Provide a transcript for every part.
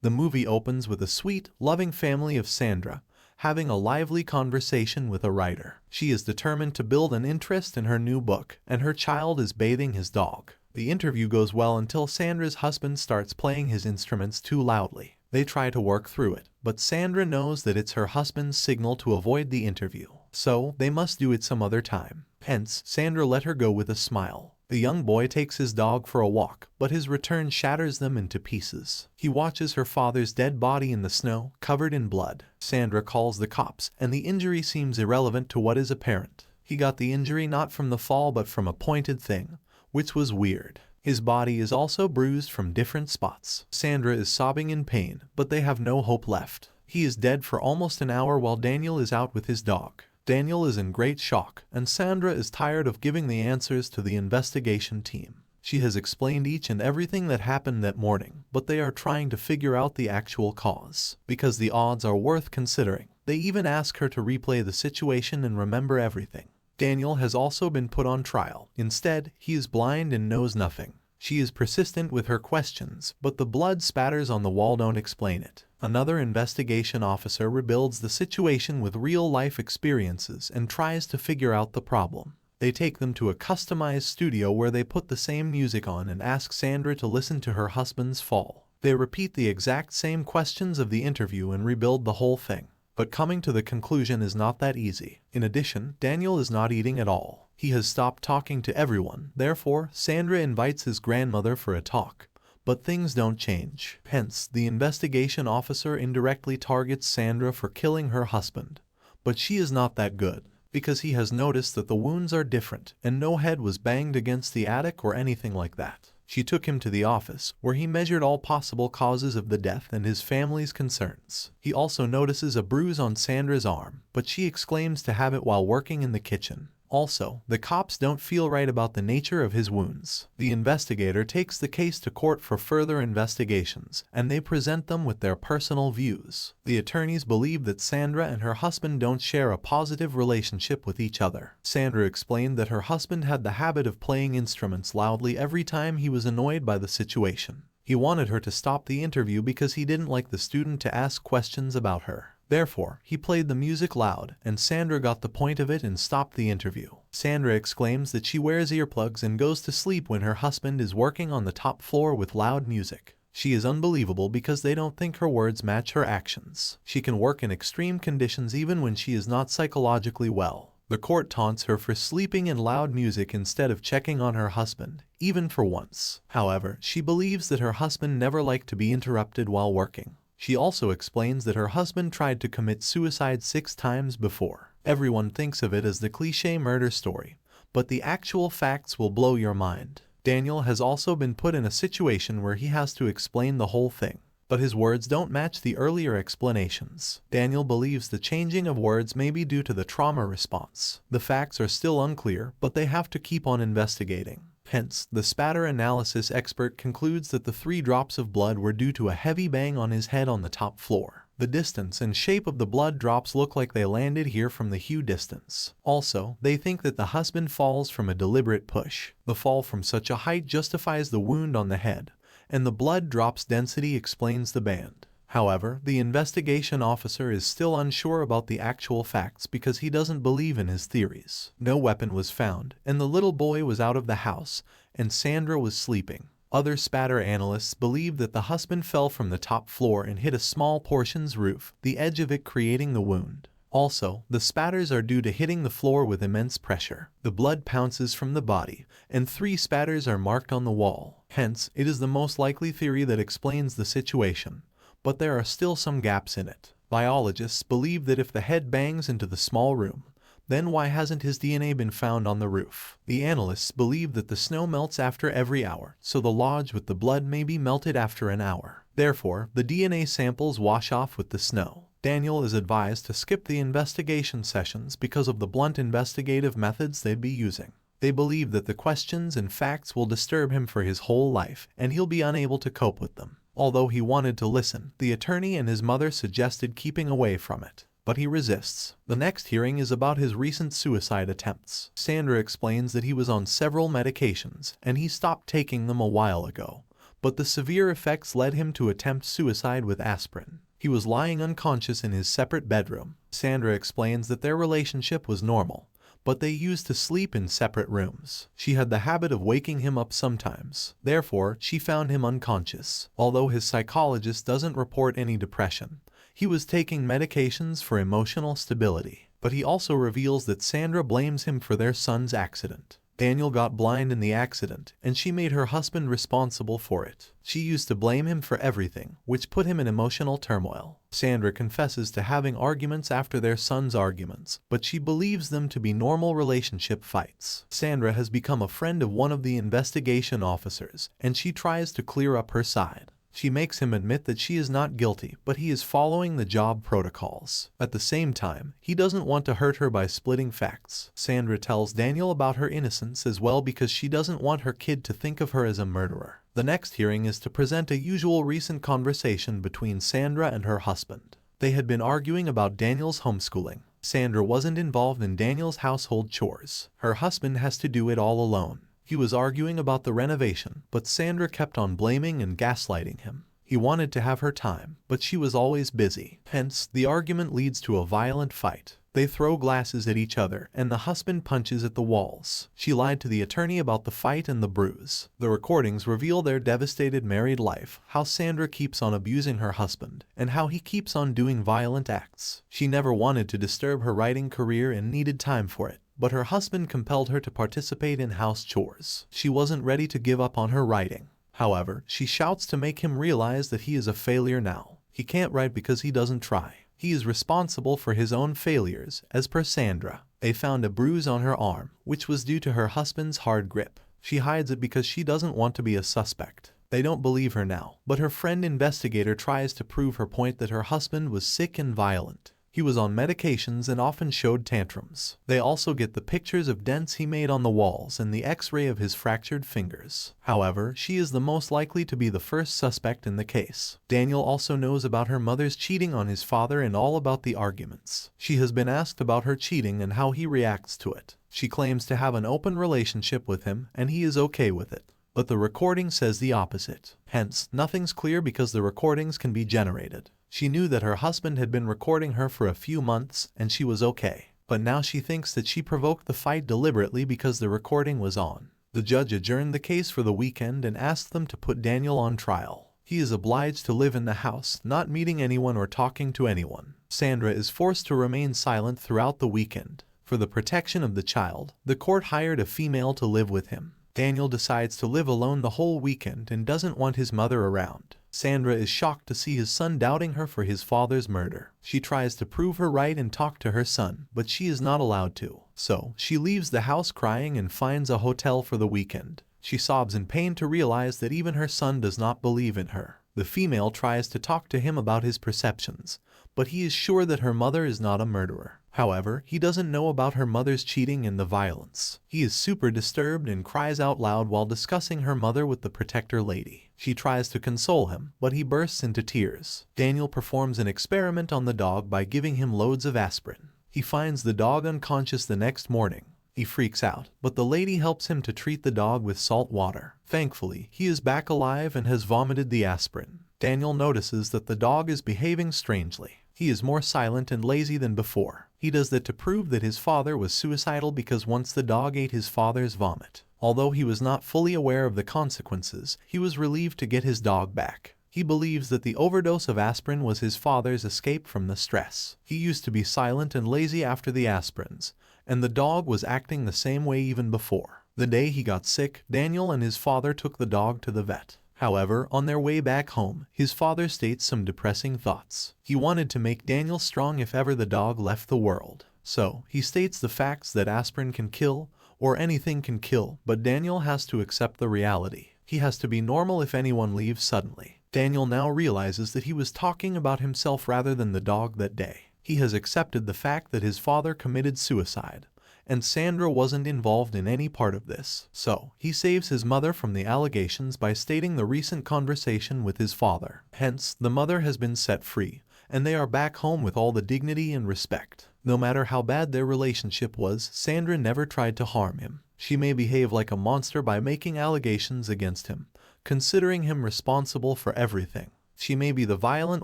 The movie opens with a sweet, loving family of Sandra having a lively conversation with a writer. She is determined to build an interest in her new book, and her child is bathing his dog. The interview goes well until Sandra's husband starts playing his instruments too loudly. They try to work through it, but Sandra knows that it's her husband's signal to avoid the interview, so they must do it some other time. Hence, Sandra let her go with a smile. The young boy takes his dog for a walk, but his return shatters them into pieces. He watches her father's dead body in the snow, covered in blood. Sandra calls the cops, and the injury seems irrelevant to what is apparent. He got the injury not from the fall but from a pointed thing, which was weird. His body is also bruised from different spots. Sandra is sobbing in pain, but they have no hope left. He is dead for almost an hour while Daniel is out with his dog. Daniel is in great shock, and Sandra is tired of giving the answers to the investigation team. She has explained each and everything that happened that morning, but they are trying to figure out the actual cause. Because the odds are worth considering, they even ask her to replay the situation and remember everything. Daniel has also been put on trial. Instead, he is blind and knows nothing. She is persistent with her questions, but the blood spatters on the wall don't explain it. Another investigation officer rebuilds the situation with real-life experiences and tries to figure out the problem. They take them to a customized studio where they put the same music on and ask Sandra to listen to her husband's fall. They repeat the exact same questions of the interview and rebuild the whole thing. But coming to the conclusion is not that easy. In addition, Daniel is not eating at all. He has stopped talking to everyone. Therefore, Sandra invites his grandmother for a talk. But things don't change. Hence, the investigation officer indirectly targets Sandra for killing her husband. But she is not that good, because he has noticed that the wounds are different and no head was banged against the attic or anything like that. She took him to the office, where he measured all possible causes of the death and his family's concerns. He also notices a bruise on Sandra's arm, but she exclaims to have it while working in the kitchen. Also, the cops don't feel right about the nature of his wounds. The investigator takes the case to court for further investigations, and they present them with their personal views. The attorneys believe that Sandra and her husband don't share a positive relationship with each other. Sandra explained that her husband had the habit of playing instruments loudly every time he was annoyed by the situation. He wanted her to stop the interview because he didn't like the student to ask questions about her. Therefore, he played the music loud, and Sandra got the point of it and stopped the interview. Sandra exclaims that she wears earplugs and goes to sleep when her husband is working on the top floor with loud music. She is unbelievable because they don't think her words match her actions. She can work in extreme conditions even when she is not psychologically well. The court taunts her for sleeping in loud music instead of checking on her husband, even for once. However, she believes that her husband never liked to be interrupted while working. She also explains that her husband tried to commit suicide 6 times before. Everyone thinks of it as the cliché murder story, but the actual facts will blow your mind. Daniel has also been put in a situation where he has to explain the whole thing, but his words don't match the earlier explanations. Daniel believes the changing of words may be due to the trauma response. The facts are still unclear, but they have to keep on investigating. Hence, the spatter analysis expert concludes that the 3 drops of blood were due to a heavy bang on his head on the top floor. The distance and shape of the blood drops look like they landed here from the huge distance. Also, they think that the husband falls from a deliberate push. The fall from such a height justifies the wound on the head, and the blood drops density explains the band. However, the investigation officer is still unsure about the actual facts because he doesn't believe in his theories. No weapon was found, and the little boy was out of the house, and Sandra was sleeping. Other spatter analysts believe that the husband fell from the top floor and hit a small portion's roof, the edge of it creating the wound. Also, the spatters are due to hitting the floor with immense pressure. The blood pounces from the body, and 3 spatters are marked on the wall. Hence, it is the most likely theory that explains the situation. But there are still some gaps in it. Biologists believe that if the head bangs into the small room, then why hasn't his DNA been found on the roof? The analysts believe that the snow melts after every hour, so the lodge with the blood may be melted after an hour. Therefore, the DNA samples wash off with the snow. Daniel is advised to skip the investigation sessions because of the blunt investigative methods they'd be using. They believe that the questions and facts will disturb him for his whole life, and he'll be unable to cope with them. Although he wanted to listen, the attorney and his mother suggested keeping away from it, but he resists. The next hearing is about his recent suicide attempts. Sandra explains that he was on several medications, and he stopped taking them a while ago, but the severe effects led him to attempt suicide with aspirin. He was lying unconscious in his separate bedroom. Sandra explains that their relationship was normal, but they used to sleep in separate rooms. She had the habit of waking him up sometimes. Therefore, she found him unconscious. Although his psychologist doesn't report any depression, he was taking medications for emotional stability. But he also reveals that Sandra blames him for their son's accident. Daniel got blind in the accident, and she made her husband responsible for it. She used to blame him for everything, which put him in emotional turmoil. Sandra confesses to having arguments after their son's arguments, but she believes them to be normal relationship fights. Sandra has become a friend of one of the investigation officers, and she tries to clear up her side. She makes him admit that she is not guilty, but he is following the job protocols. At the same time, he doesn't want to hurt her by splitting facts. Sandra tells Daniel about her innocence as well because she doesn't want her kid to think of her as a murderer. The next hearing is to present a usual recent conversation between Sandra and her husband. They had been arguing about Daniel's homeschooling. Sandra wasn't involved in Daniel's household chores. Her husband has to do it all alone. He was arguing about the renovation, but Sandra kept on blaming and gaslighting him. He wanted to have her time, but she was always busy. Hence, the argument leads to a violent fight. They throw glasses at each other, and the husband punches at the walls. She lied to the attorney about the fight and the bruise. The recordings reveal their devastated married life, how Sandra keeps on abusing her husband, and how he keeps on doing violent acts. She never wanted to disturb her writing career and needed time for it, but her husband compelled her to participate in house chores. She wasn't ready to give up on her writing. However, she shouts to make him realize that he is a failure now. He can't write because he doesn't try. He is responsible for his own failures, as per Sandra. They found a bruise on her arm, which was due to her husband's hard grip. She hides it because she doesn't want to be a suspect. They don't believe her now, but her friend investigator tries to prove her point that her husband was sick and violent. He was on medications and often showed tantrums. They also get the pictures of dents he made on the walls and the x-ray of his fractured fingers. However, she is the most likely to be the first suspect in the case. Daniel also knows about her mother's cheating on his father and all about the arguments. She has been asked about her cheating and how he reacts to it. She claims to have an open relationship with him and he is okay with it. But the recording says the opposite. Hence, nothing's clear because the recordings can be generated. She knew that her husband had been recording her for a few months and she was okay. But now she thinks that she provoked the fight deliberately because the recording was on. The judge adjourned the case for the weekend and asked them to put Daniel on trial. He is obliged to live in the house, not meeting anyone or talking to anyone. Sandra is forced to remain silent throughout the weekend. For the protection of the child, the court hired a female to live with him. Daniel decides to live alone the whole weekend and doesn't want his mother around. Sandra is shocked to see his son doubting her for his father's murder. She tries to prove her right and talk to her son, but she is not allowed to. So, she leaves the house crying and finds a hotel for the weekend. She sobs in pain to realize that even her son does not believe in her. The female tries to talk to him about his perceptions, but he is sure that her mother is not a murderer. However, he doesn't know about her mother's cheating and the violence. He is super disturbed and cries out loud while discussing her mother with the protector lady. She tries to console him, but he bursts into tears. Daniel performs an experiment on the dog by giving him loads of aspirin. He finds the dog unconscious the next morning. He freaks out, but the lady helps him to treat the dog with salt water. Thankfully, he is back alive and has vomited the aspirin. Daniel notices that the dog is behaving strangely. He is more silent and lazy than before. He does that to prove that his father was suicidal because once the dog ate his father's vomit. Although he was not fully aware of the consequences, he was relieved to get his dog back. He believes that the overdose of aspirin was his father's escape from the stress. He used to be silent and lazy after the aspirins, and the dog was acting the same way even before. The day he got sick, Daniel and his father took the dog to the vet. However, on their way back home, his father states some depressing thoughts. He wanted to make Daniel strong if ever the dog left the world. So, he states the facts that aspirin can kill, or anything can kill, but Daniel has to accept the reality. He has to be normal if anyone leaves suddenly. Daniel now realizes that he was talking about himself rather than the dog that day. He has accepted the fact that his father committed suicide, and Sandra wasn't involved in any part of this. So, he saves his mother from the allegations by stating the recent conversation with his father. Hence, the mother has been set free, and they are back home with all the dignity and respect. No matter how bad their relationship was, Sandra never tried to harm him. She may behave like a monster by making allegations against him, considering him responsible for everything. She may be the violent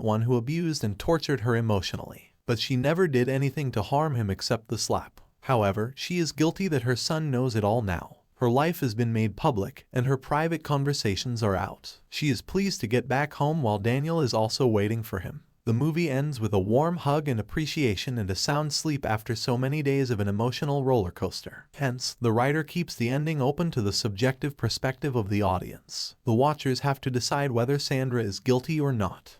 one who abused and tortured her emotionally, but she never did anything to harm him except the slap. However, she is guilty that her son knows it all now. Her life has been made public, and her private conversations are out. She is pleased to get back home while Daniel is also waiting for him. The movie ends with a warm hug and appreciation and a sound sleep after so many days of an emotional roller coaster. Hence, the writer keeps the ending open to the subjective perspective of the audience. The watchers have to decide whether Sandra is guilty or not.